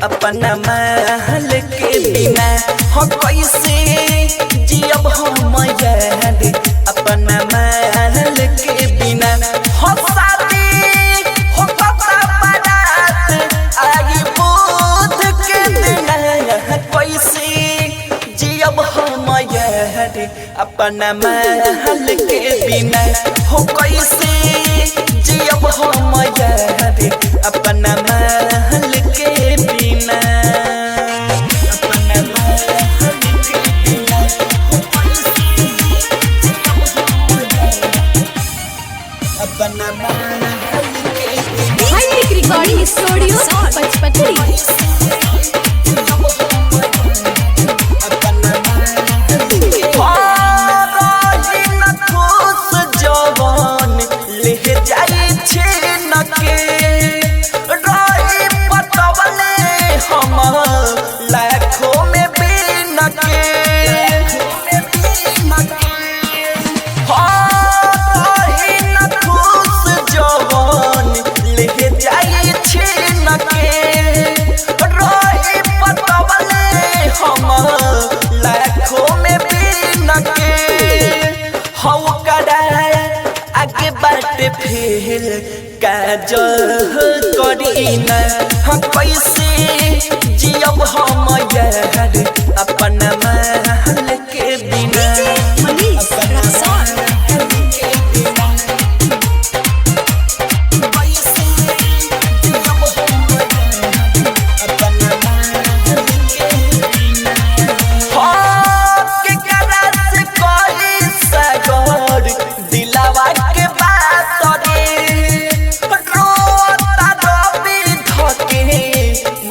अपना महल के बिना हो कैसे जियब हम यार अपना महल के बिना हो शादी हो कपड़ा बारात आई बुध के दिन कैसे जियब हम यार अपना महल के बिना हो कैसे जियब हम यार अपना महल के बिना अपना महल के बिना अपना महल के बिना हाईटेक रिकॉर्डिंग स्टूडियो पचपकड़ी। लाखों में बिन के खुश जवान ले जाई छीन के रही पटवले हम लाखों में बिन के हौ कराया आगे बाटे फेल काजल करीना हम कैसे जियब हम यार अपना महल के बिना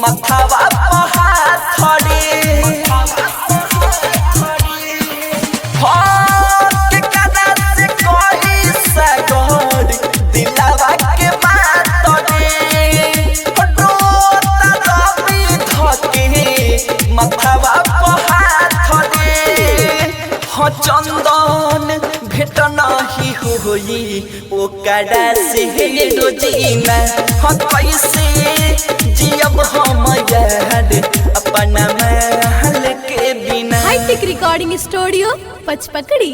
मथवा पहाड़ी के कदा से कोई सगोर दिलवा के बात रे रोता रवि धके मथवा पहाड़ी हो चंदन भेट नहीं होई ओकरा से रोजीना हो कैसे जियब हम यार अपना महल के बिना। High tech recording studio Pachpakdi.